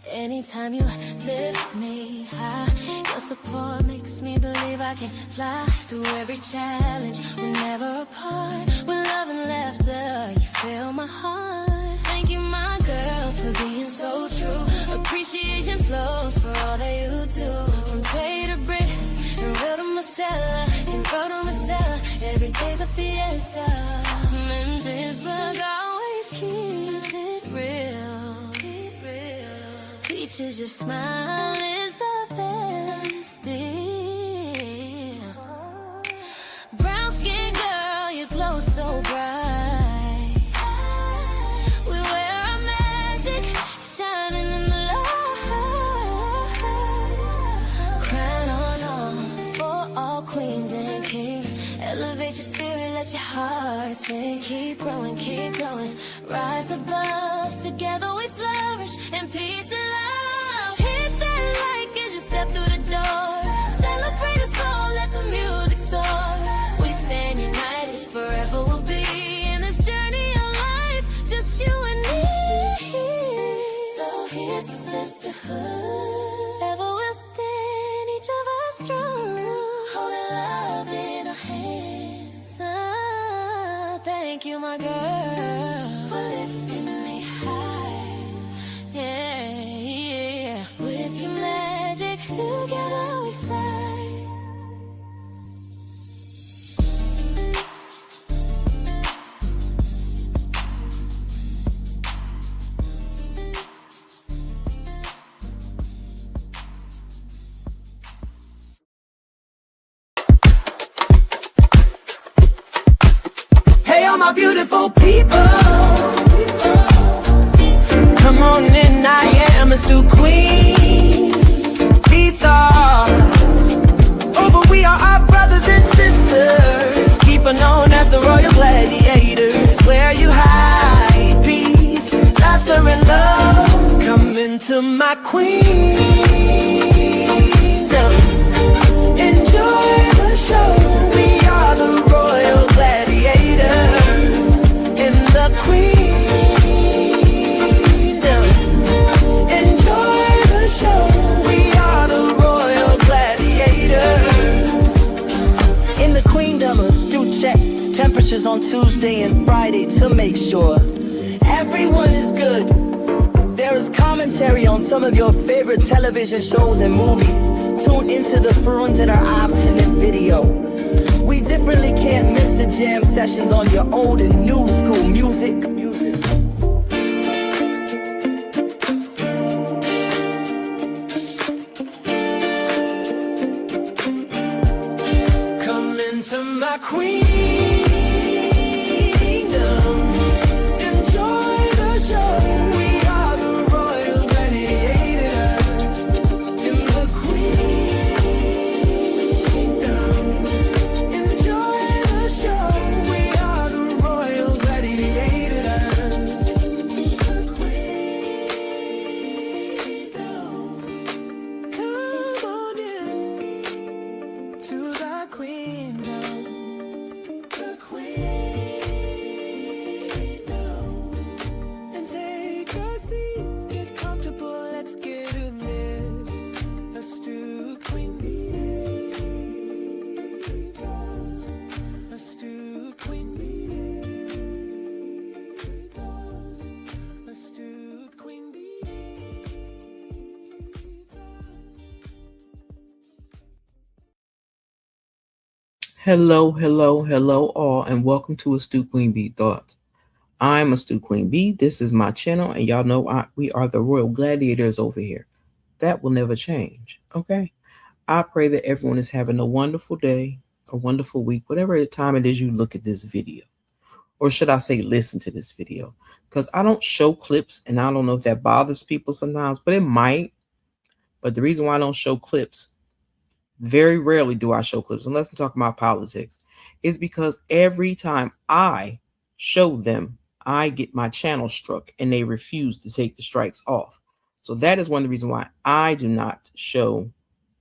Anytime you lift me high, your support makes me believe I can fly through every challenge. We're never apart. With love and laughter, you fill my heart. Thank you, my girls, for being so true. Appreciation flows for all that you do. From day to brick, and real to Marcella, and road to Marcella. Every day's a fiesta. Men's blood always keeps it real. Peaches, your smile is the best deal. Brown skin girl, you glow so bright. We wear our magic, shining in the light. Crown on for all queens and kings. Elevate your spirit, let your heart sing. Keep growing, keep glowing. Rise above, together we flourish in peace and love. Through the door, celebrate us all, let the music soar. We stand united, forever we'll be in this journey of life, just you and me. So here's the sisterhood, ever we'll stand, each of us strong, holding love in our hands. Thank you, my girl, for lifting me high. Yeah, with your magic, together we fly. Hey, all my beautiful people, come on in, I am a SKyn. Be thoughts over, we are our brothers and sisters, keep on known as the royal gladiators, where you hide peace, laughter and love. Come into my queendom, enjoy the show. We are the royal gladiators in the queendom. Enjoy the show. In the queendom, astute checks temperatures on Tuesday and Friday to make sure everyone is good. There is commentary on some of your favorite television shows and movies. Tune into the phones that are option and video. We differently can't miss the jam sessions on your old and new school music. To my queendom, enjoy the show. We are the royal gladiators in the queendom. Enjoy the show. We are the royal gladiators in the queendom. Come on in to the queendom. Hello all, and welcome to SKyn B Thoughts. I'm SKyn B. This is my channel, and y'all know we are the Royal Gladiators over here. That will never change, okay? I pray that everyone is having a wonderful day, a wonderful week, whatever time it is you look at this video. Or should I say listen to this video? Because I don't show clips, and I don't know if that bothers people sometimes, but it might. But the reason why I don't show clips, very rarely do I show clips, unless I'm talking about politics, is because every time I show them, I get my channel struck and they refuse to take the strikes off. So that is one of the reasons why I do not show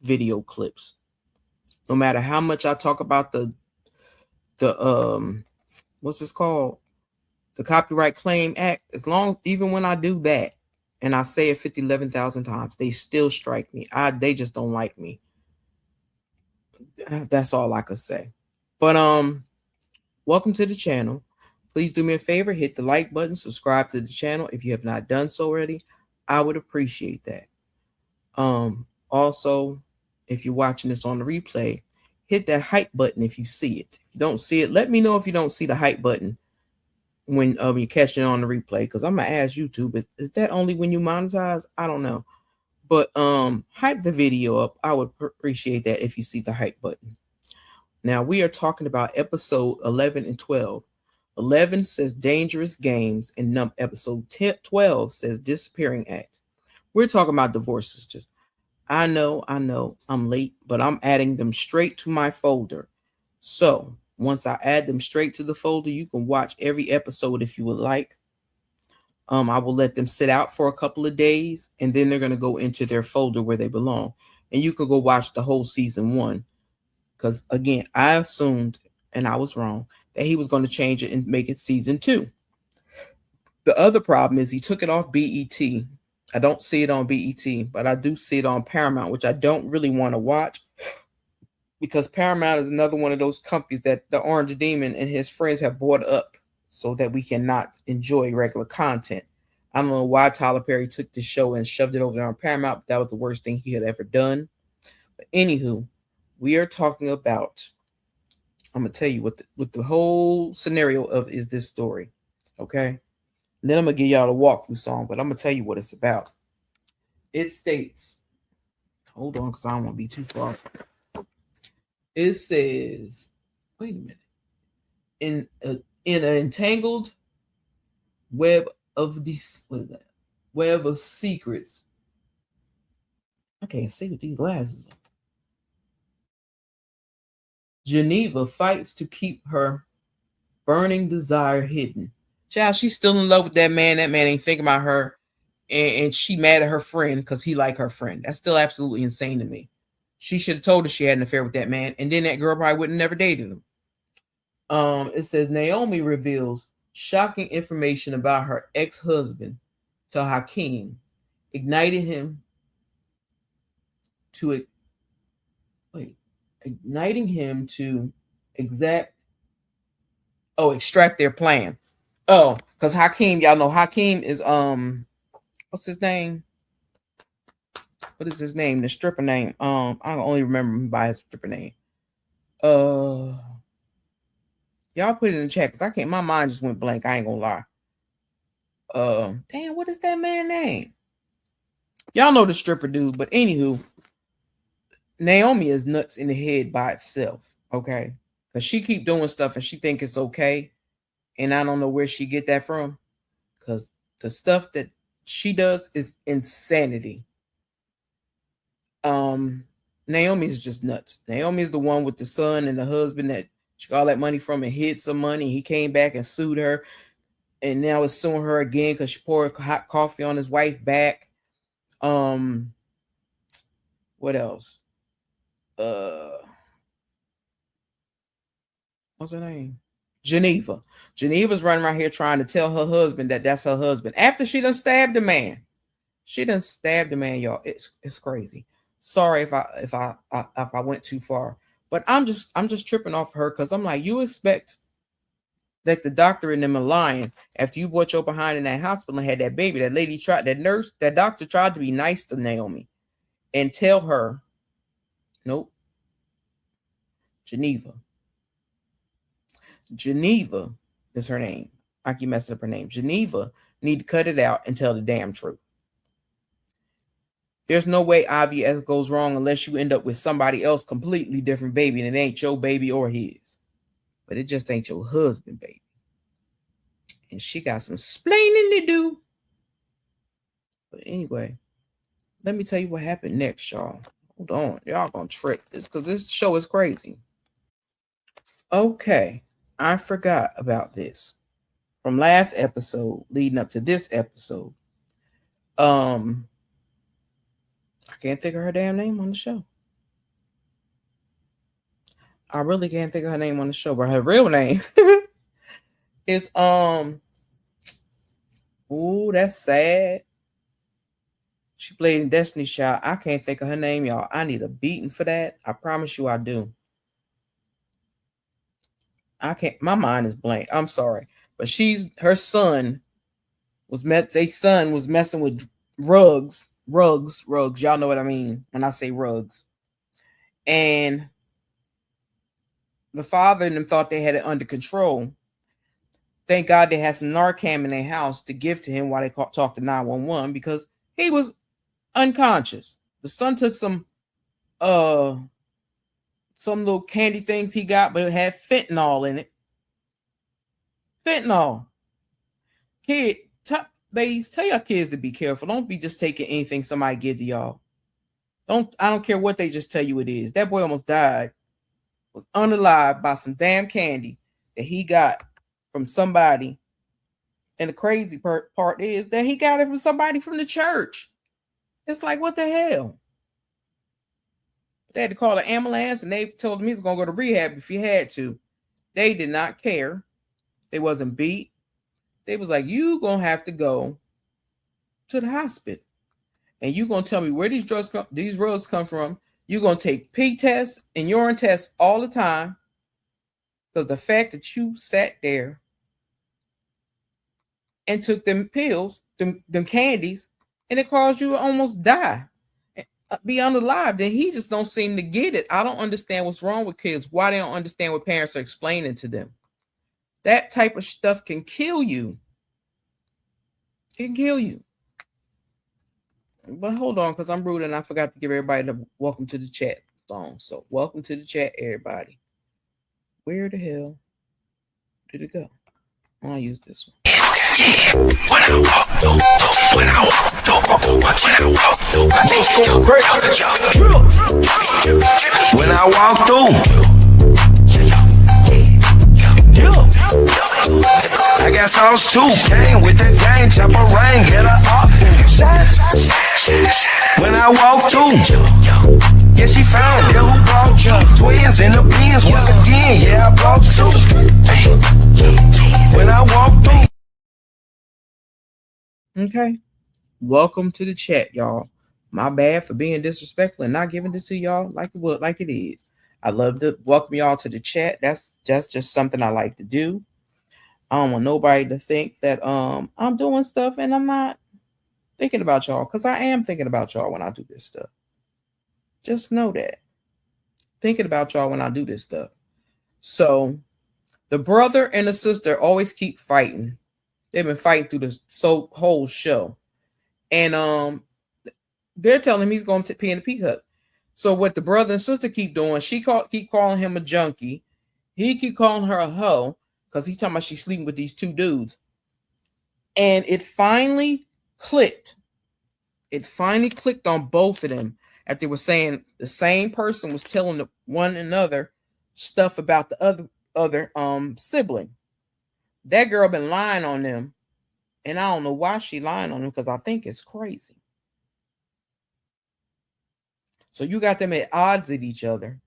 video clips. No matter how much I talk about the what's this called? The Copyright Claim Act, as long, even when I do that and I say it 11,000 times, they still strike me. They just don't like me. That's all I could say. But welcome to the channel. Please do me a favor, hit the like button, subscribe to the channel if you have not done so already. I would appreciate that. Also, if you're watching this on the replay, hit that hype button if you see it. If you don't see it, let me know if you don't see the hype button when you're catching it on the replay, because I'm gonna ask YouTube, is that only when you monetize? I don't know. But hype the video up. I would appreciate that if you see the hype button. Now we are talking about episode 11 and 12. 11 says dangerous games, and episode 12 says disappearing act. We're talking about divorce sisters. I know I'm late, but I'm adding them straight to my folder. So once I add them straight to the folder, you can watch every episode if you would like. I will let them sit out for a couple of days, and then they're going to go into their folder where they belong. And you can go watch the whole season 1. Because, again, I assumed, and I was wrong, that he was going to change it and make it season 2. The other problem is he took it off BET. I don't see it on BET, but I do see it on Paramount, which I don't really want to watch, because Paramount is another one of those companies that the Orange Demon and his friends have bought up so that we cannot enjoy regular content. I don't know why Tyler Perry took this show and shoved it over there on Paramount, but that was the worst thing he had ever done. But anywho, we are talking about, I'm going to tell you what the whole scenario of is this story, okay? And then I'm going to give y'all a walkthrough song, but I'm going to tell you what it's about. It states, hold on, because I don't want to be too far. It says, wait a minute. In an entangled web of these, what is that? Web of secrets. I can't see with these glasses on. Geneva fights to keep her burning desire hidden. Child, she's still in love with that man. That man ain't thinking about her. And she mad at her friend because he like her friend. That's still absolutely insane to me. She should have told her she had an affair with that man. And then that girl probably would have never dated him. It says Naomi reveals shocking information about her ex-husband to Hakeem, igniting him to extract their plan. Oh, because Hakeem, y'all know Hakeem is what's his name? What is his name? The stripper name. I only remember him by his stripper name. Y'all put it in the chat because I can't. My mind just went blank. I ain't gonna lie. Damn, what is that man's name? Y'all know the stripper dude, but anywho, Naomi is nuts in the head by itself, okay? Because she keep doing stuff and she think it's okay, and I don't know where she get that from. Because the stuff that she does is insanity. Naomi is just nuts. Naomi is the one with the son and the husband that she got all that money from and hid some money. He came back and sued her, and now is suing her again because she poured hot coffee on his wife back. What else? What's her name? Geneva. Geneva's running around here trying to tell her husband that that's her husband after she done stabbed the man. She done stabbed the man, y'all. It's crazy. Sorry if I went too far, but I'm just tripping off her because I'm like, you expect that the doctor and them are lying after you brought your behind in that hospital and had that baby. That lady tried, that doctor tried to be nice to Naomi and tell her, nope. Geneva is her name. I keep messing up her name. Geneva need to cut it out and tell the damn truth. There's no way IVF goes wrong unless you end up with somebody else completely different baby and it ain't your baby or his. But it just ain't your husband, baby. And she got some splaining to do. But anyway, let me tell you what happened next, y'all. Hold on. Y'all gonna trick this because this show is crazy. Okay. I forgot about this. From last episode leading up to this episode. I can't think of her damn name on the show. I really can't think of her name on the show, but her real name is ooh, that's sad. She played in Destiny's Child. I can't think of her name, y'all. I need a beating for that. I promise you I do. I can't, my mind is blank. I'm sorry. But her son was messing with rugs. Y'all know what I mean when I say rugs. And the father and them thought they had it under control. Thank God they had some Narcan in their house to give to him while they talked to 911 because he was unconscious. The son took some little candy things he got, but it had fentanyl in it. Fentanyl. Kid, they tell your kids to be careful. Don't be just taking anything somebody give to y'all. I don't care what they just tell you it is. That boy almost died. Was unalive by some damn candy that he got from somebody. And the crazy part is that he got it from somebody from the church. It's like, what the hell? They had to call an ambulance and they told him he was going to go to rehab if he had to. They did not care. They wasn't beat. They was like, you going to have to go to the hospital. And you going to tell me where these drugs come from. You're going to take pee tests and urine tests all the time. Because the fact that you sat there and took them pills, them candies, and it caused you to almost die, be unalive, then he just don't seem to get it. I don't understand what's wrong with kids. Why they don't understand what parents are explaining to them. That type of stuff can kill you. It can kill you. But hold on, because I'm rude and I forgot to give everybody the welcome to the chat song. So welcome to the chat, everybody. Where the hell did it go? I'll use this one. When I walk through, I got sauce too, came with the gang, chopper rain, get her up. When I walk through, yeah, she found that who brought you. Twins in the bins once again, yeah, I brought two. When I walk through. Okay. Welcome to the chat, y'all. My bad for being disrespectful and not giving this to y'all like it is. I love to welcome y'all to the chat. That's just something I like to do. I don't want nobody to think that I'm doing stuff and I'm not thinking about y'all, because I am thinking about y'all when I do this stuff. Just know that. Thinking about y'all when I do this stuff. So the brother and the sister always keep fighting. They've been fighting through the whole show. And they're telling him he's going to pee in the pee cup. So what the brother and sister keep doing, keep calling him a junkie. He keep calling her a hoe because he's talking about she's sleeping with these two dudes. And it finally clicked. It finally clicked on both of them after they were saying the same person was telling one another stuff about the other sibling. That girl been lying on them, and I don't know why she lying on them, because I think it's crazy. So you got them at odds at each other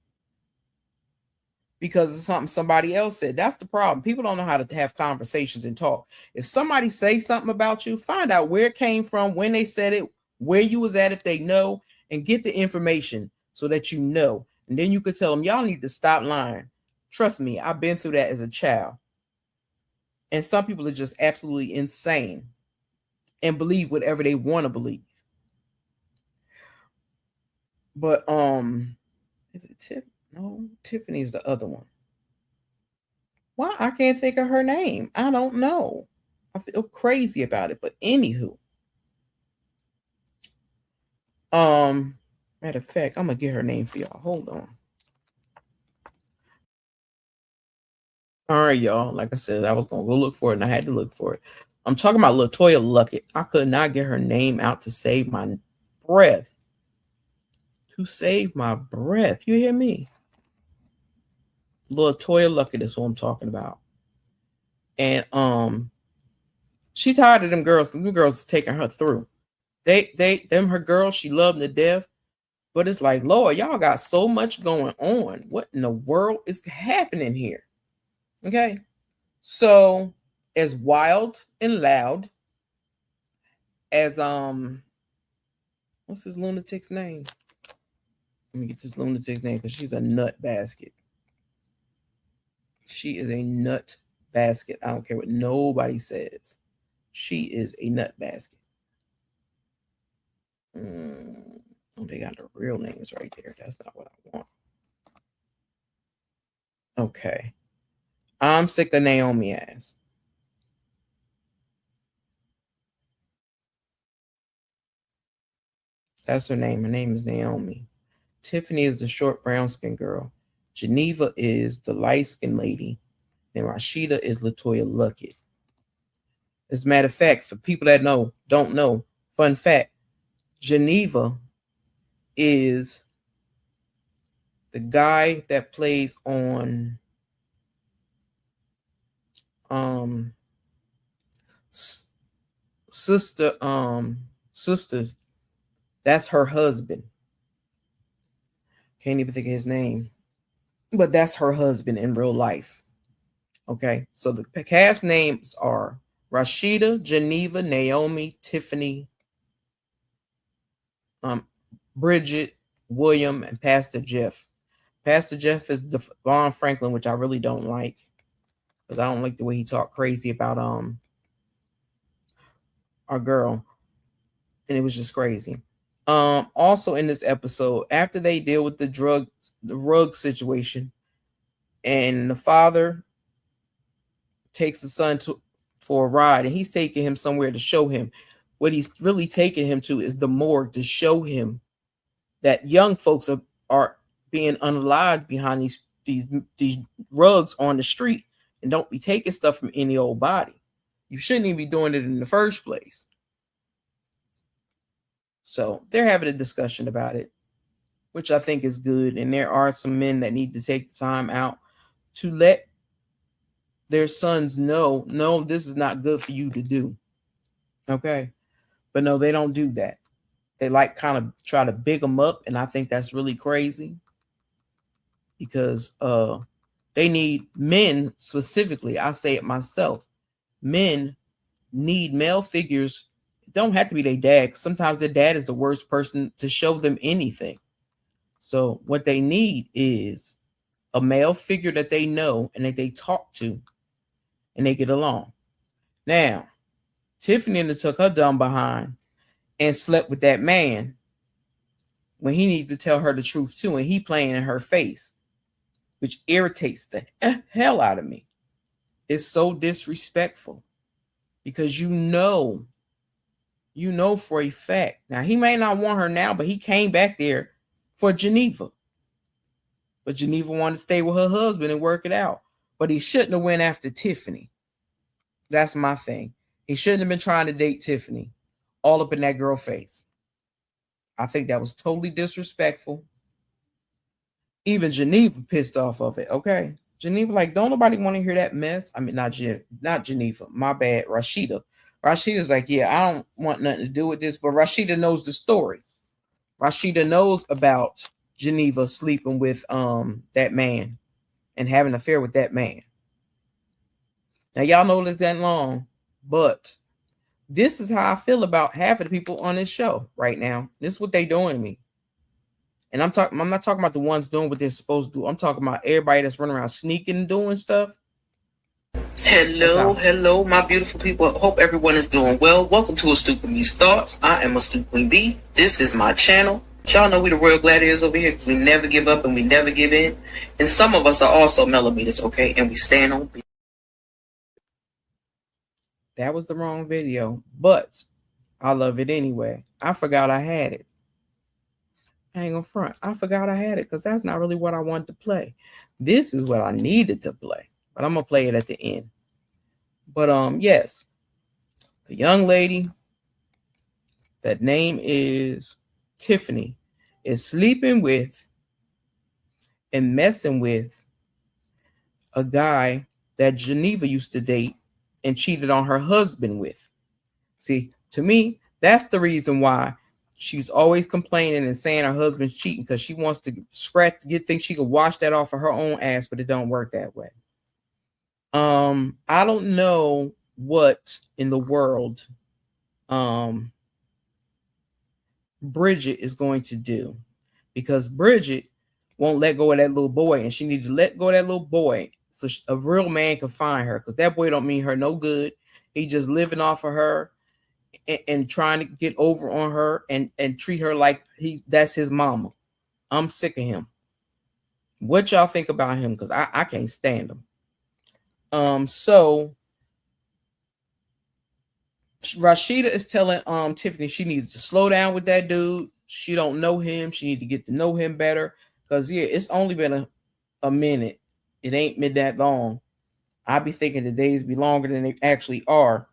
because of something somebody else said. That's the problem. People don't know how to have conversations and talk. If somebody says something about you, find out where it came from, when they said it, where you was at if they know, and get the information so that you know. And then you could tell them, y'all need to stop lying. Trust me, I've been through that as a child. And some people are just absolutely insane and believe whatever they want to believe. But is it Tiff? No, Tiffany's the other one. Why I can't think of her name? I don't know. I feel crazy about it. But anywho, matter of fact, I'm gonna get her name for y'all. Hold on. All right, y'all. Like I said, I was gonna go look for it, and I had to look for it. I'm talking about LaToya Luckett. I could not get her name out to save my breath. To save my breath. You hear me? LaToya Luckett is who I'm talking about. And she's tired of them girls. Them girls taking her through. Her girls, she loved them to death. But it's like, Lord, y'all got so much going on. What in the world is happening here? Okay. So as wild and loud as what's this lunatic's name? Let me get this lunatic's name because she's a nut basket. She is a nut basket. I don't care what nobody says. She is a nut basket. Oh, they got the real names right there. That's not what I want. Okay. I'm sick of Naomi ass. That's her name. Her name is Naomi. Tiffany is the short brown skin girl. Geneva is the light skinned lady. And Rashida is Latoya Luckett. As a matter of fact, for people that don't know, fun fact, Geneva is the guy that plays on SISTAHS. That's her husband. Can't even think of his name. But that's her husband in real life. Okay, so the cast names are Rashida, Geneva, Naomi, Tiffany, Bridget, William, and Pastor Jeff. Pastor Jeff is Devon Franklin, which I really don't like because I don't like the way he talked crazy about our girl, and it was just crazy. Also in this episode, after they deal with the rug situation, and the father takes the son for a ride, and he's taking him somewhere to show him. What he's really taking him to is the morgue to show him that young folks are being unalived behind these rugs on the street, and don't be taking stuff from any old body. You shouldn't even be doing it in the first place. So they're having a discussion about it, which I think is good. And there are some men that need to take the time out to let their sons know, no, this is not good for you to do. Okay. But no, they don't do that. They like kind of try to big them up. And I think that's really crazy because they need men specifically. I say it myself. Men need male figures. It don't have to be their dad. Sometimes their dad is the worst person to show them anything. So what they need is a male figure that they know and that they talk to and they get along. Now, Tiffany took her dumb behind and slept with that man when he needs to tell her the truth too, and he playing in her face, which irritates the hell out of me. It's so disrespectful because you know for a fact. Now, he may not want her now, but he came back there for Geneva. But Geneva wanted to stay with her husband and work it out. But he shouldn't have went after Tiffany. That's my thing. He shouldn't have been trying to date Tiffany all up in that girl's face. I think that was totally disrespectful. Even Geneva pissed off of it, okay? Geneva, like, don't nobody want to hear that mess. I mean, not Geneva. My bad, Rashida. Rashida's like, yeah, I don't want nothing to do with this. But Rashida knows the story. Rashida knows about Geneva sleeping with that man and having an affair with that man. Now, y'all know this ain't long, but this is how I feel about half of the people on this show right now. This is what they doing to me. And I'm not talking about the ones doing what they're supposed to do. I'm talking about everybody that's running around sneaking and doing stuff. Hello, my beautiful people. Hope everyone is doing well. Welcome to Astute Queen B's Thoughts. I am Astute Queen B. This is my channel. Y'all know we the Royal Gladiators over here because we never give up and we never give in. And some of us are also millimeters, okay? And we stand on business. That was the wrong video, but I love it anyway. I forgot I had it. I ain't gonna front. I forgot I had it because that's not really what I wanted to play. This is what I needed to play, but I'm gonna play it at the end. But yes, the young lady, that name is Tiffany, is sleeping with and messing with a guy that Geneva used to date and cheated on her husband with. See, to me, that's the reason why She's always complaining and saying her husband's cheating because she wants to think she could wash that off of her own ass, but it don't work that way. I don't know what in the world Bridget is going to do, because Bridget won't let go of that little boy, and she needs to let go of that little boy so a real man can find her, because that boy don't mean her no good. He just living off of her and trying to get over on her and treat her like that's his mama. I'm sick of him. What y'all think about him? Because I can't stand him. So Rashida is telling Tiffany she needs to slow down with that dude. She don't know him. She needs to get to know him better. Because yeah, it's only been a minute. It ain't been that long. I be thinking the days be longer than they actually are.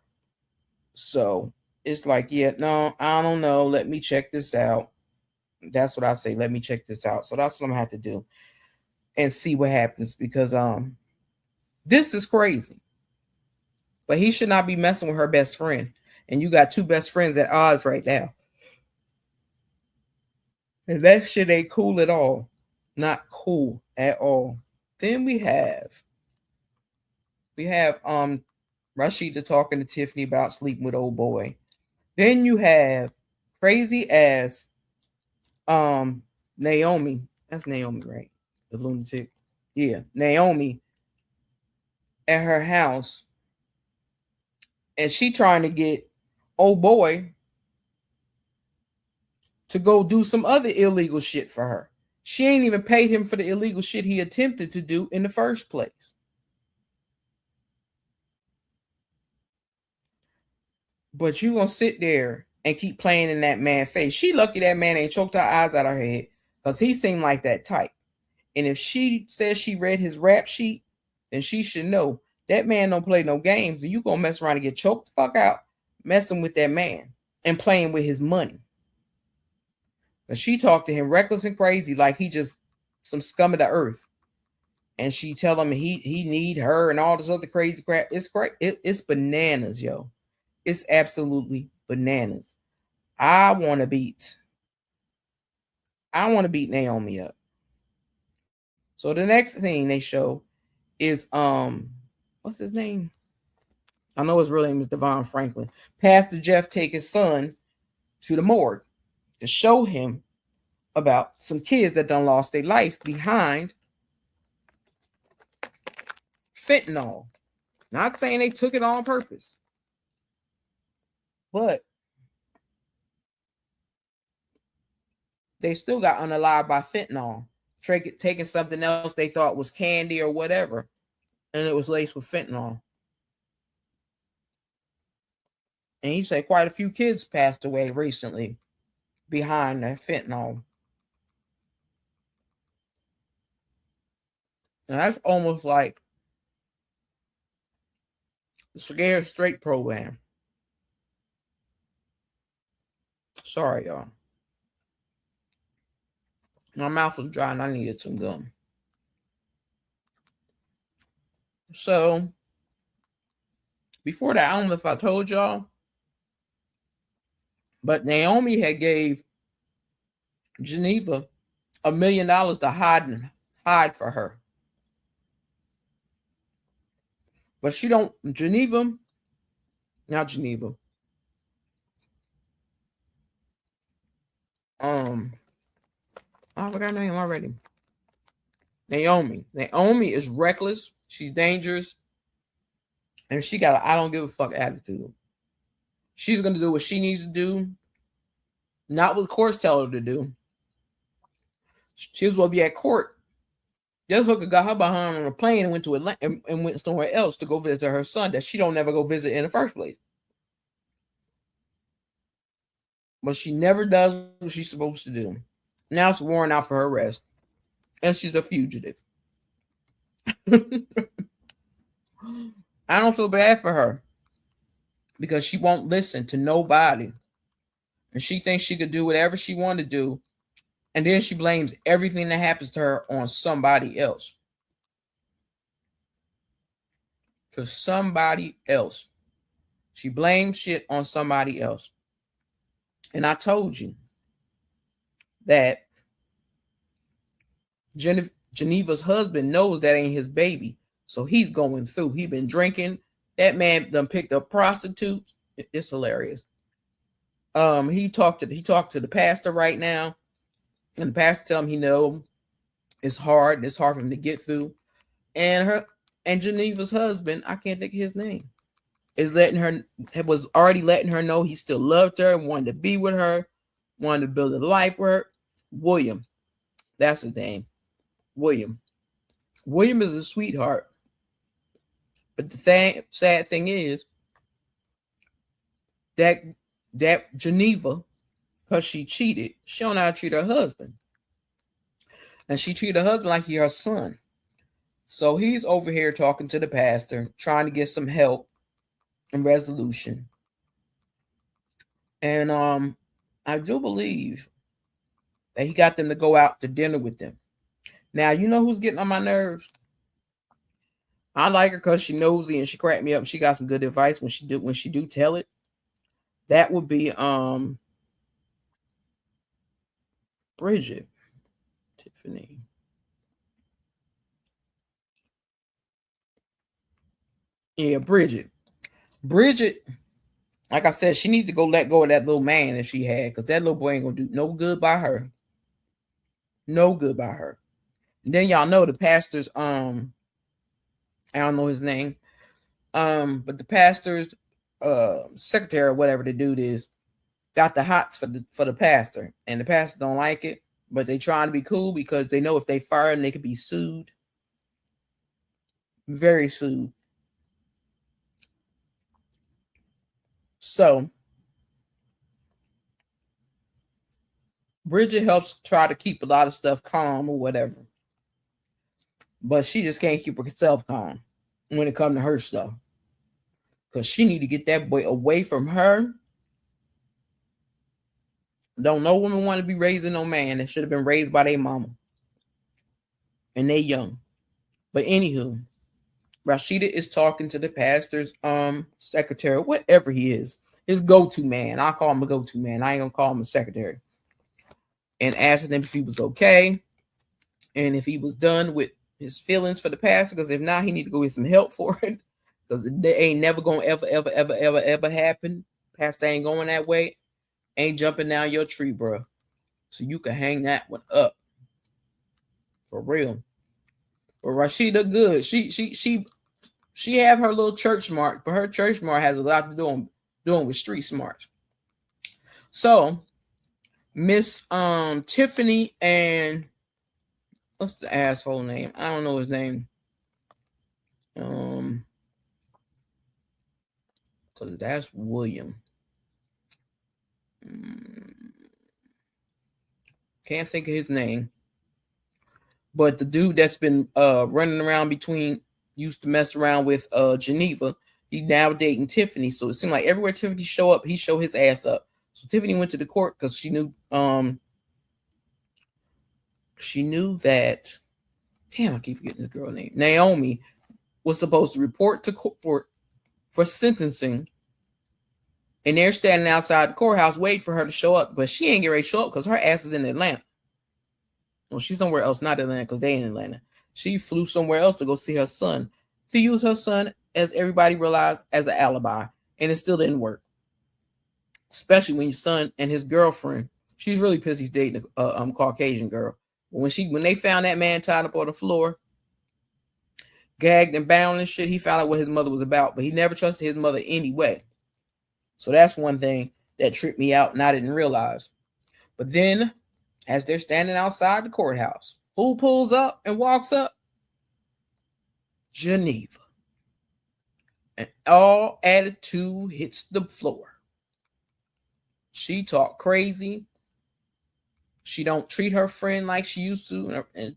So it's like, yeah, no, I don't know. Let me check this out. That's what I say. Let me check this out. So that's what I'm gonna have to do and see what happens, because this is crazy. But he should not be messing with her best friend. And you got two best friends at odds right now. And that shit ain't cool at all. Not cool at all. Then we have Rashida talking to Tiffany about sleeping with old boy. Then you have crazy ass Naomi. That's Naomi, right? The lunatic. Yeah, Naomi at her house. And she trying to get old boy to go do some other illegal shit for her. She ain't even paid him for the illegal shit he attempted to do in the first place. But you gonna sit there and keep playing in that man's face. She lucky that man ain't choked her eyes out of her head, because he seemed like that type. And if she says she read his rap sheet, then she should know that man don't play no games. And you gonna mess around and get choked the fuck out messing with that man and playing with his money. But she talked to him reckless and crazy like he just some scum of the earth. And she tell him he need her and all this other crazy crap. It's great. It's bananas, yo. It's absolutely bananas. I want to beat Naomi up. So the next thing they show is what's his name? I know his real name is Devon Franklin. Pastor Jeff take his son to the morgue to show him about some kids that done lost their life behind fentanyl. Not saying they took it on purpose, but they still got unalived by fentanyl, taking something else they thought was candy or whatever, and it was laced with fentanyl. And he said quite a few kids passed away recently behind that fentanyl. And that's almost like the Scared Straight program. Sorry, y'all. My mouth was dry and I needed some gum. So, before that, I don't know if I told y'all, but Naomi had gave Geneva $1 million to hide for her. But she don't, not Geneva. I forgot her name already. Naomi. Naomi is reckless. She's dangerous. And she got an I don't give a fuck attitude. She's going to do what she needs to do. Not what courts tell her to do. She was supposed to be at court. This hooker got her behind on a plane and went to Atlanta and went somewhere else to go visit her son that she don't never go visit in the first place. But she never does what she's supposed to do. Now it's warrant out for her arrest. And she's a fugitive. I don't feel bad for her, because she won't listen to nobody. And she thinks she could do whatever she wanted to do. And then she blames everything that happens to her on somebody else. To somebody else. She blames shit on somebody else. And I told you, that Geneva's husband knows that ain't his baby. So he's going through. He been drinking. That man done picked up prostitutes. It's hilarious. He talked to the pastor right now, and the pastor tell him he know it's hard. It's hard for him to get through. And Geneva's husband, I can't think of his name, was already letting her know he still loved her and wanted to be with her, wanted to build a life with her. William, that's his name. William is a sweetheart. But the sad thing is that Geneva, because she cheated, she don't know how to treat her husband. And she treated her husband like he her son. So he's over here talking to the pastor, trying to get some help and resolution. And I do believe that he got them to go out to dinner with them. Now, you know who's getting on my nerves? I like her because she's nosy and she cracked me up. And she got some good advice when she do tell it. That would be Bridget. Tiffany. Yeah, Bridget. Bridget, like I said, she needs to go let go of that little man that she had, because that little boy ain't gonna do no good by her. No good by her. And then y'all know the pastor's I don't know his name. But the pastor's secretary or whatever the dude is got the hots for the pastor, and the pastor don't like it, but they trying to be cool because they know if they fire him, they could be sued. Very sued. So Bridget helps try to keep a lot of stuff calm or whatever, but she just can't keep herself calm when it comes to her stuff, because she need to get that boy away from her. Don't no woman want to be raising no man that should have been raised by their mama, and they young. But anywho, Rashida is talking to the pastor's secretary, whatever he is, his go-to man. I'll call him a go-to man. I ain't gonna call him a secretary. And asking him if he was okay and if he was done with his feelings for the pastor, because if not, he need to go get some help for it, because they ain't never gonna ever happen. Pastor ain't going that way. Ain't jumping down your tree, bro. So you can hang that one up for real. But Rashida, good. She have her little church smart, but her church smart has a lot to do with street smart. So Miss Tiffany and what's the asshole name? I don't know his name. Because that's William. Can't think of his name. But the dude that's been running around used to mess around with Geneva, he now dating Tiffany. So it seemed like everywhere Tiffany show up, he show his ass up. So Tiffany went to the court because she knew that, damn, I keep forgetting the girl name. Naomi was supposed to report to court for sentencing. And they're standing outside the courthouse waiting for her to show up. But she ain't getting ready to show up because her ass is in Atlanta. Well, she's somewhere else, not Atlanta, because they in Atlanta. She flew somewhere else to go see her son, to use her son, as everybody realized, as an alibi. And it still didn't work. Especially when your son and his girlfriend, she's really pissed he's dating a Caucasian girl. When they found that man tied up on the floor, gagged and bound and shit, he found out what his mother was about. But he never trusted his mother anyway. So that's one thing that tripped me out and I didn't realize. But then, as they're standing outside the courthouse, who pulls up and walks up? Geneva. And all attitude hits the floor. She talk crazy. She don't treat her friend like she used to. And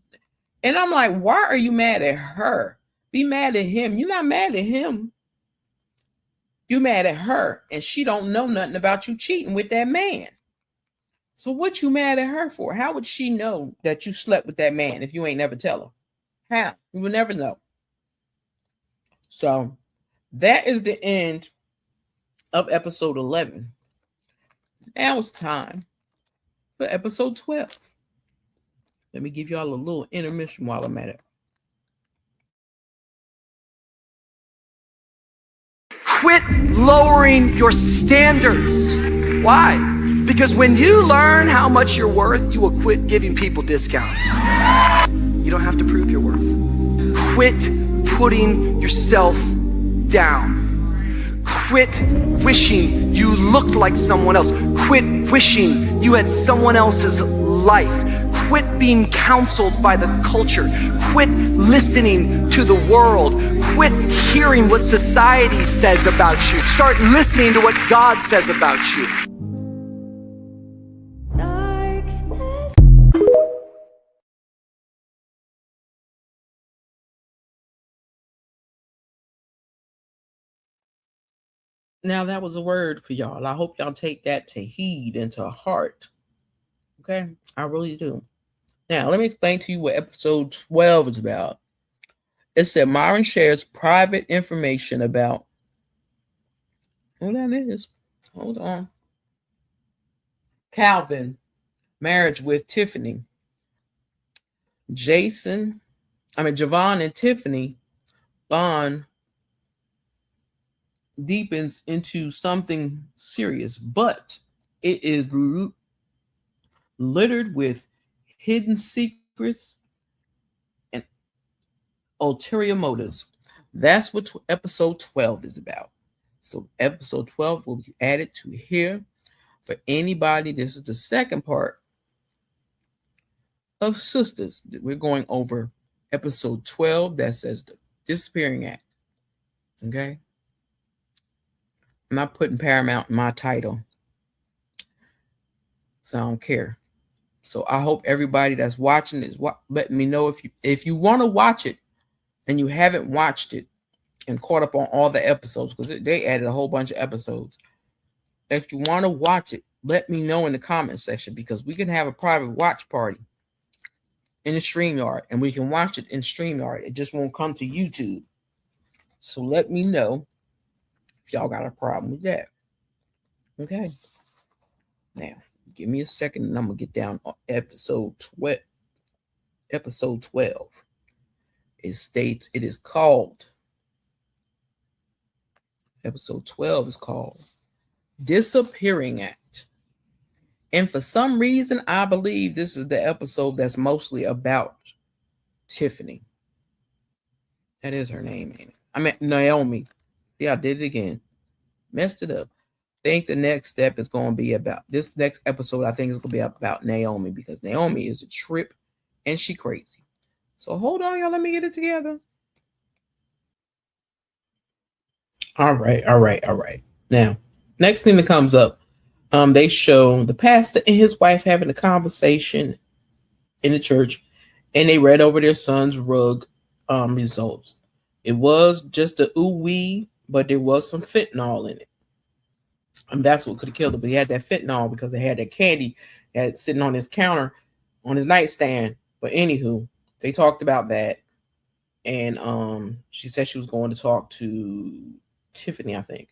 I'm like, why are you mad at her? Be mad at him. You're not mad at him. You mad at her. And she don't know nothing about you cheating with that man. So what you mad at her for? How would she know that you slept with that man if you ain't never tell her? How? You will never know. So that is the end of episode 11. Now it's time for episode 12. Let me give y'all a little intermission while I'm at it. Quit lowering your standards. Why? Because when you learn how much you're worth, you will quit giving people discounts. You don't have to prove your worth. Quit putting yourself down. Quit wishing you looked like someone else. Quit wishing you had someone else's life. Quit being counseled by the culture. Quit listening to the world. Quit hearing what society says about you. Start listening to what God says about you. Darkness. Now, that was a word for y'all. I hope y'all take that to heed and to heart. Okay? I really do. Now, let me explain to you what episode 12 is about. It said Myron shares private information about who that is. Hold on. Calvin, marriage with Tiffany. Javon and Tiffany bond deepens into something serious, but it is littered with hidden secrets and ulterior motives. That's what episode 12 is about. So episode 12 will be added to here for anybody. This is the second part of Sisters. We're going over episode 12 that says the Disappearing Act. Okay? I'm not putting Paramount in my title, so I don't care. So I hope everybody that's watching is let me know if you want to watch it and you haven't watched it and caught up on all the episodes, because they added a whole bunch of episodes. If you want to watch it, let me know in the comment section, because we can have a private watch party in the StreamYard, and we can watch it in StreamYard. It just won't come to YouTube. So let me know if y'all got a problem with that. Okay. Now, give me a second and I'm going to get down on episode 12. Episode 12. It states it is called, episode 12 is called Disappearing Act. And for some reason, I believe this is the episode that's mostly about Tiffany. That is her name, ain't it? I mean, Naomi. Yeah, I did it again. Messed it up. I think the next step is going to be about this next episode. I think is going to be about Naomi, because Naomi is a trip and she crazy. So hold on, y'all. Let me get it together. All right. Now, next thing that comes up, they show the pastor and his wife having a conversation in the church, and they read over their son's rug results. It was just a ooh-wee, but there was some fentanyl in it. And that's what could have killed him. But he had that fentanyl because they had that candy that sitting on his counter, on his nightstand. But anywho, they talked about that. And she said she was going to talk to Tiffany, I think.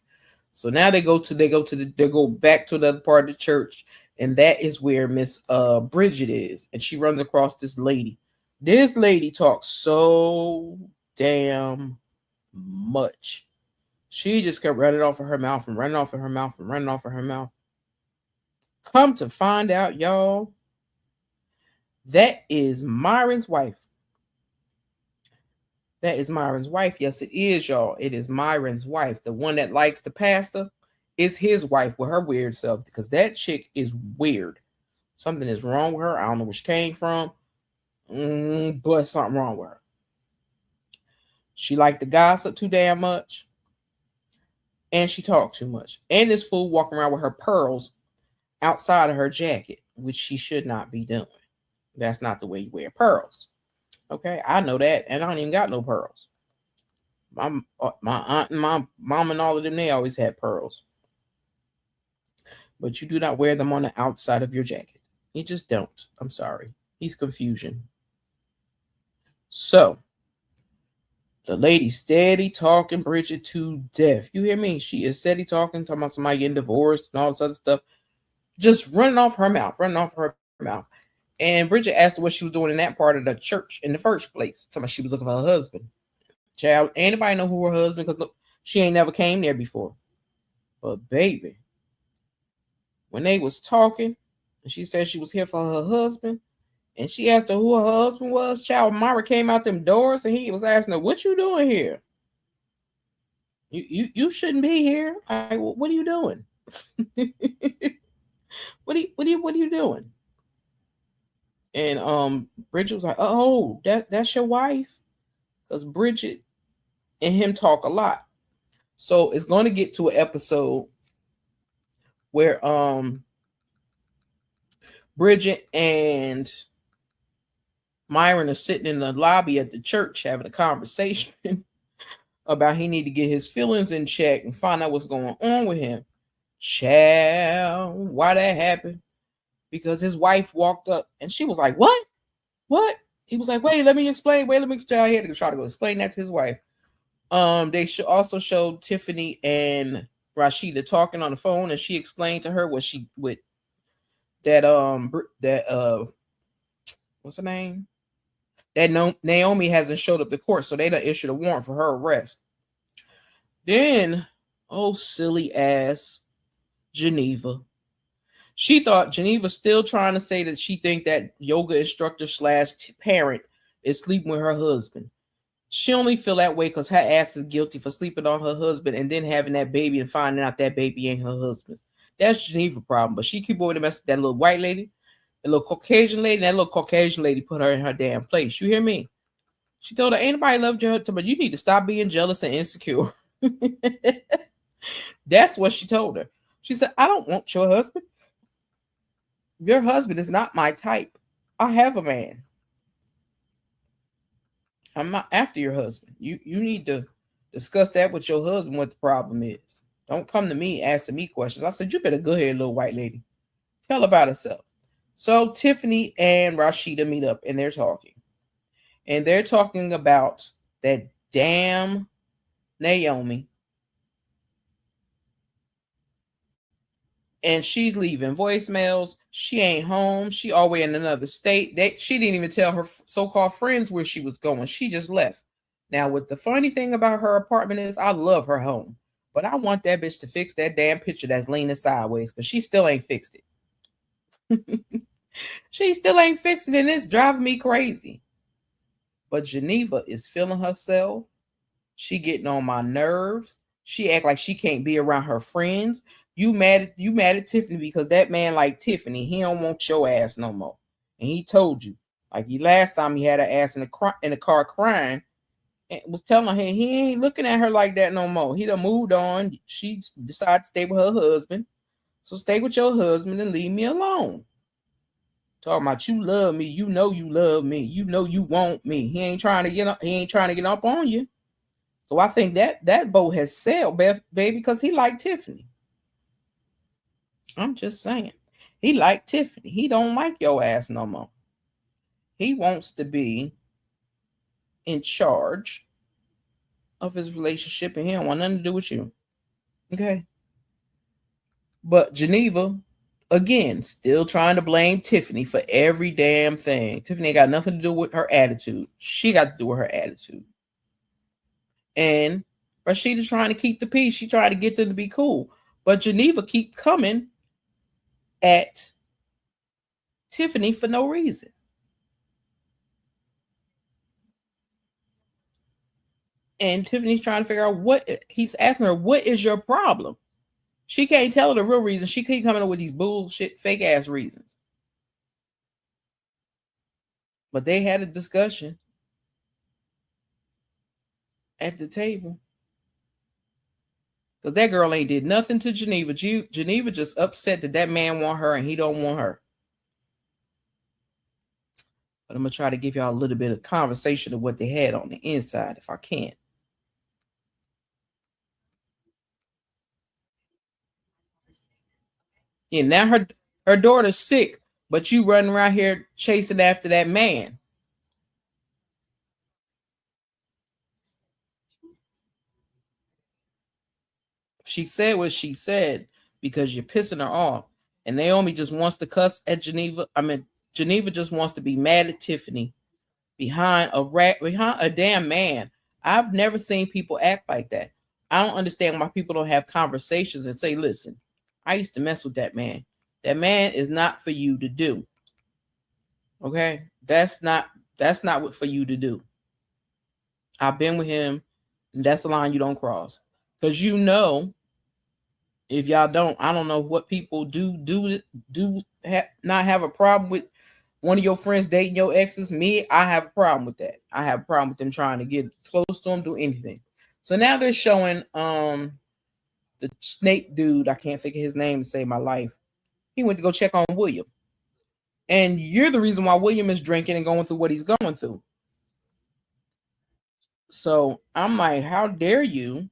So now they go back to the other part of the church, and that is where Miss Bridget is. And she runs across this lady. This lady talks so damn much. She just kept running off of her mouth and running off of her mouth and running off of her mouth. Come to find out, y'all, that is Myron's wife. That is Myron's wife. Yes, it is, y'all. It is Myron's wife. The one that likes the pastor is his wife with her weird self, because that chick is weird. Something is wrong with her. I don't know where she came from, but something wrong with her. She liked to gossip too damn much. And she talked too much. And this fool walking around with her pearls outside of her jacket, which she should not be doing. That's not the way you wear pearls. Okay, I know that, and I don't even got no pearls. My aunt and my mom and all of them, they always had pearls. But you do not wear them on the outside of your jacket. You just don't. I'm sorry. He's confusion. So, the lady steady talking Bridget to death. You hear me? She is steady talking about somebody getting divorced and all this other stuff. Just running off her mouth, running off her mouth. And Bridget asked her what she was doing in that part of the church in the first place. Talking about she was looking for her husband. Child, anybody know who her husband? Because she ain't never came there before. But baby, when they was talking, and she said she was here for her husband, and she asked her who her husband was. Child, Myra came out them doors, and he was asking her, "What you doing here? You shouldn't be here. Like, what are you doing? what are you doing?" And Bridget was like, "Oh, that's your wife," because Bridget and him talk a lot. So it's going to get to an episode where Bridget and Myron are sitting in the lobby at the church having a conversation about he need to get his feelings in check and find out what's going on with him. Child, why that happened? Because his wife walked up and she was like, "What? What?" He was like, "Wait, let me explain. Wait, let me explain." I had to try to go explain that to his wife. They also showed Tiffany and Rashida talking on the phone, and she explained to her what she with that what's her name? That Naomi hasn't showed up to court, so they done issued a warrant for her arrest. Then, oh silly ass Geneva. She thought Geneva still trying to say that she think that yoga instructor / parent is sleeping with her husband. She only feel that way because her ass is guilty for sleeping on her husband and then having that baby and finding out that baby ain't her husband's. That's Geneva problem. But she keep over to mess with that little white lady, the little Caucasian lady, and that little Caucasian lady put her in her damn place. You hear me? She told her, "Ain't nobody loved you, but you need to stop being jealous and insecure." That's what she told her. She said, "I don't want your husband. Your husband is not my type. I have a man. I'm not after your husband. You need to discuss that with your husband, what the problem is. Don't come to me asking me questions." I said, "You better go ahead, little white lady. Tell about herself." So Tiffany and Rashida meet up and they're talking. And they're talking about that damn Naomi. And she's leaving voicemails. She ain't home. She always in another state. She didn't even tell her so-called friends where she was going. She just left. Now, what the funny thing about her apartment is, I love her home. But I want that bitch to fix that damn picture that's leaning sideways, because she still ain't fixed it. She still ain't fixed it, and it's driving me crazy. But Geneva is feeling herself. She getting on my nerves. She act like she can't be around her friends. You mad at Tiffany because that man like Tiffany, he don't want your ass no more. And he told you, like last time he had her ass in the car crying and was telling her he ain't looking at her like that no more. He done moved on. She decided to stay with her husband. So stay with your husband and leave me alone. Talking about you love me, you know you love me, you know you want me. He ain't trying to get up on you. So I think that boat has sailed, baby, because he liked Tiffany. I'm just saying. He liked Tiffany. He don't like your ass no more. He wants to be in charge of his relationship, and he don't want nothing to do with you. Okay. But Geneva, again, still trying to blame Tiffany for every damn thing. Tiffany ain't got nothing to do with her attitude. She got to do with her attitude. And Rashida's trying to keep the peace. She trying to get them to be cool. But Geneva keep coming at Tiffany for no reason. And Tiffany's trying to figure out he's asking her, what is your problem? She can't tell her the real reason. She keep coming up with these bullshit, fake ass reasons. But they had a discussion at the table. Because that girl ain't did nothing to Geneva. Geneva just upset that man want her and he don't want her. But I'm going to try to give y'all a little bit of conversation of what they had on the inside if I can. Yeah, now her daughter's sick, but you running around here chasing after that man. She said what she said because you're pissing her off. And Naomi just wants to cuss at Geneva. I mean, Geneva just wants to be mad at Tiffany behind a damn man. I've never seen people act like that. I don't understand why people don't have conversations and say, listen, I used to mess with that man. That man is not for you to do. Okay? That's not what for you to do. I've been with him, and that's the line you don't cross. Because you know, if y'all don't, I don't know what people not have a problem with one of your friends dating your exes. Me, I have a problem with that. I have a problem with them trying to get close to them, do anything. So now they're showing the snake dude, I can't think of his name to save my life. He went to go check on William. And you're the reason why William is drinking and going through what he's going through. So I'm like, how dare you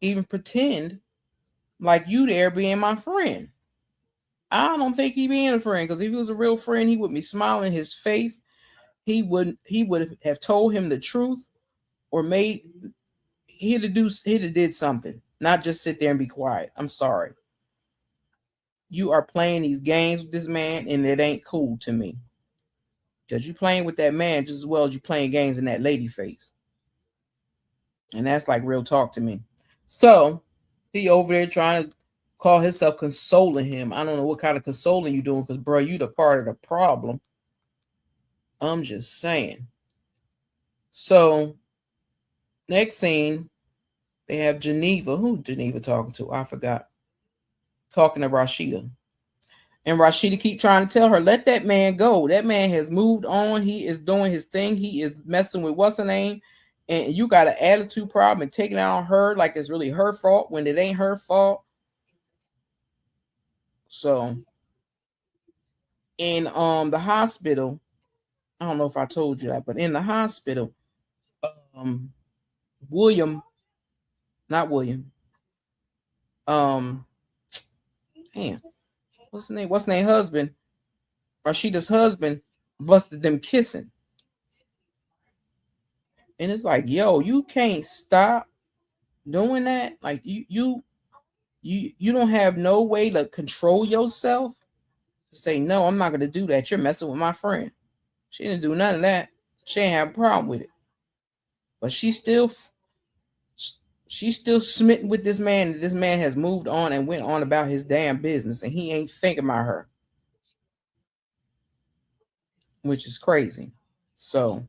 even pretend like you there being my friend? I don't think he being a friend, because if he was a real friend, he would be smiling in his face. He would have told him the truth, or he'd have did something, not just sit there and be quiet. I'm sorry. You are playing these games with this man, and it ain't cool to me. Because you playing with that man just as well as you playing games in that lady face. And that's like real talk to me. So he over there trying to call himself consoling him. I don't know what kind of consoling you doing, because bro, you the part of the problem. I'm just saying. So next scene, they have Geneva. Who Geneva talking to? I forgot. Talking to Rashida. And Rashida keep trying to tell her, let that man go. That man has moved on. He is doing his thing. He is messing with what's her name. And you got an attitude problem and taking it out on her like it's really her fault when it ain't her fault. So in the hospital, I don't know if I told you that, but in the hospital, William, damn, what's the name? Husband, Rashida's husband, busted them kissing. And it's like, yo, you can't stop doing that. Like you don't have no way to control yourself to say, no, I'm not going to do that. You're messing with my friend. She didn't do none of that. She ain't have a problem with it. But she's still smitten with this man. This man has moved on and went on about his damn business, and he ain't thinking about her, which is crazy. So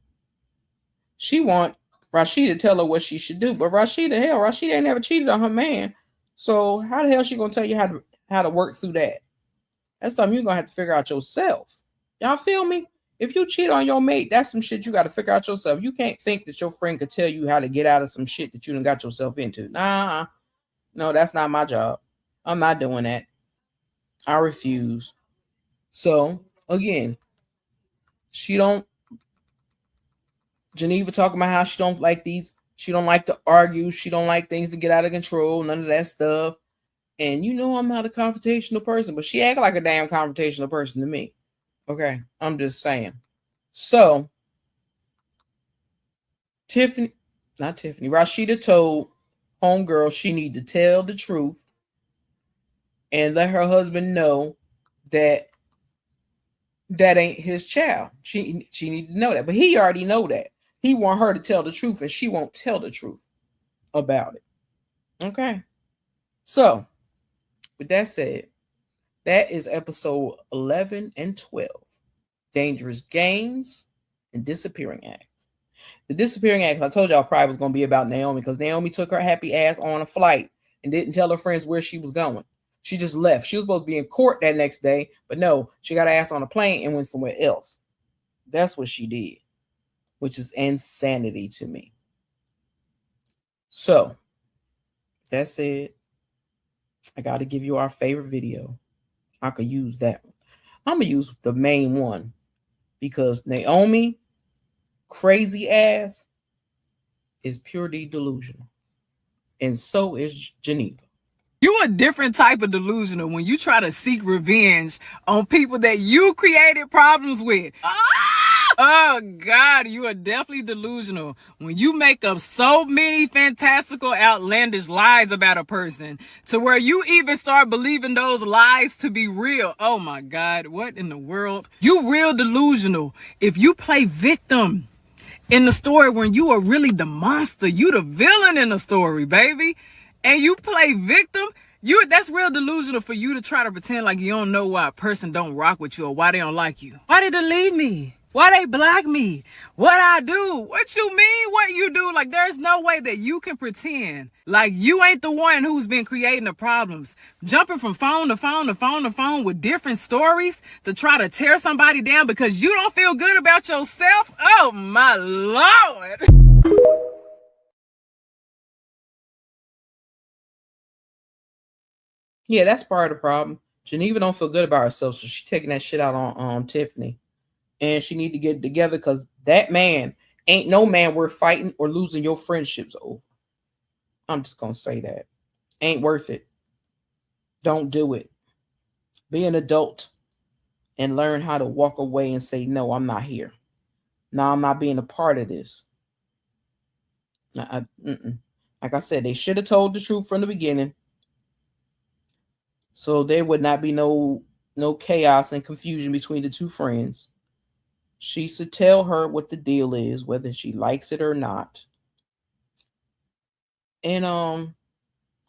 she want Rashida to tell her what she should do, but Rashida ain't never cheated on her man. So how the hell she gonna tell you how to work through that? That's something you're gonna have to figure out yourself. Y'all feel me? If you cheat on your mate, that's some shit you got to figure out yourself. You can't think that your friend could tell you how to get out of some shit that you done got yourself into. Nah, no, that's not my job. I'm not doing that. I refuse. So again, Geneva talking about how she don't like to argue. She don't like things to get out of control. None of that stuff. And you know I'm not a confrontational person, but she act like a damn confrontational person to me. Okay, I'm just saying. So Rashida told homegirl she need to tell the truth and let her husband know that ain't his child. She need to know that, but he already know that. He want her to tell the truth, and she won't tell the truth about it. Okay. So with that said, that is episode 11 and 12, Dangerous Games and Disappearing Acts. The Disappearing Acts, I told y'all probably was going to be about Naomi, because Naomi took her happy ass on a flight and didn't tell her friends where she was going. She just left. She was supposed to be in court that next day, but no, she got her ass on a plane and went somewhere else. That's what she did, which is insanity to me. So, that said, I got to give you our favorite video. I could use that one. I'm going to use the main one because Naomi, crazy ass, is purely delusional. And so is Geneva. You're a different type of delusional when you try to seek revenge on people that you created problems with. Oh God, you are definitely delusional when you make up so many fantastical, outlandish lies about a person to where you even start believing those lies to be real. Oh my God, what in the world? You real delusional if you play victim in the story when you are really the monster. You the villain in the story, baby. And you play victim. That's real delusional for you to try to pretend like you don't know why a person don't rock with you or why they don't like you. Why they delete me? Why they block me? What I do? What you mean what you do? Like, there's no way that you can pretend like you ain't the one who's been creating the problems. Jumping from phone to phone to phone to phone with different stories to try to tear somebody down because you don't feel good about yourself. Oh my Lord. Yeah, that's part of the problem. Geneva don't feel good about herself, so she's taking that shit out on Tiffany. And she need to get it together because that man ain't no man worth fighting or losing your friendships over. I'm just going to say that. Ain't worth it. Don't do it. Be an adult and learn how to walk away and say, no, I'm not here. No, I'm not being a part of this. Like I said, they should have told the truth from the beginning. So there would not be no chaos and confusion between the two friends. She should tell her what the deal is, whether she likes it or not. And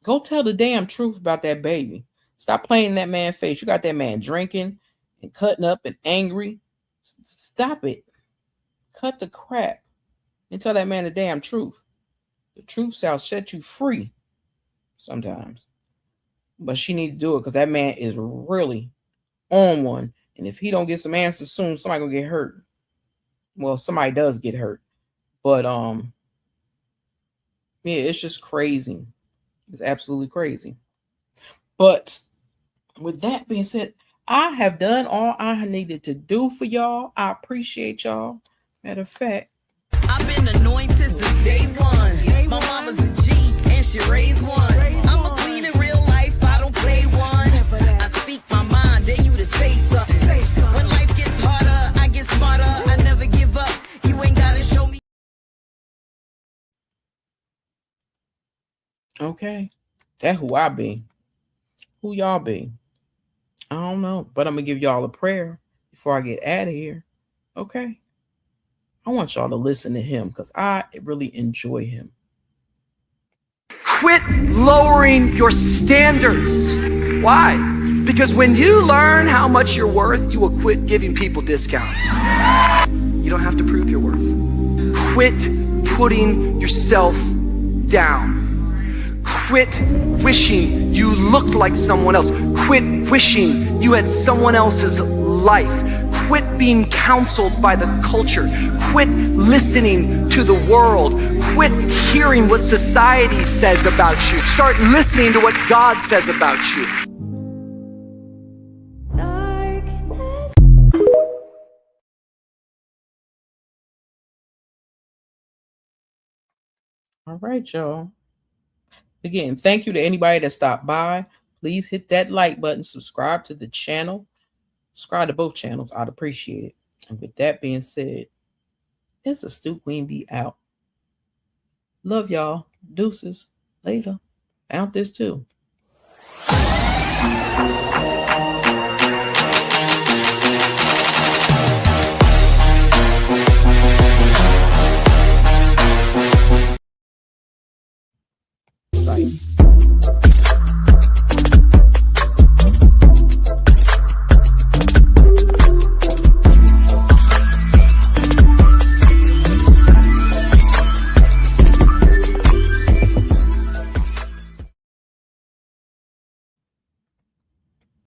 go tell the damn truth about that baby. Stop playing in that man's face. You got that man drinking and cutting up and angry. Stop it. Cut the crap and tell that man the damn truth. The truth shall set you free sometimes. But she need to do it because that man is really on one. And if he don't get some answers soon, somebody gonna get hurt. Well, somebody does get hurt. But yeah, it's just crazy. It's absolutely crazy. But with that being said, I have done all I needed to do for y'all. I appreciate y'all. Matter of fact, I've been anointed since day one. My mama's a G and she raised one. I'm a queen in real life, I don't play one. I speak my mind, dare you to say something. When life gets harder, I get smarter. I never give up. You ain't gotta show me. okay, that's who I be. Who y'all be? I don't know, but I'm gonna give y'all a prayer before I get out of here. Okay. I want y'all to listen to him because I really enjoy him. Quit lowering your standards. Why? Because when you learn how much you're worth, you will quit giving people discounts. You don't have to prove your worth. Quit putting yourself down. Quit wishing you looked like someone else. Quit wishing you had someone else's life. Quit being counseled by the culture. Quit listening to the world. Quit hearing what society says about you. Start listening to what God says about you. Darkness. All right, y'all. Again, thank you to anybody that stopped by. Please hit that like button, subscribe to the channel, subscribe to both channels. I'd appreciate it. And with that being said, it's a Stu Queen Bee out. Love y'all. Deuces. Later. Out this too. Bye.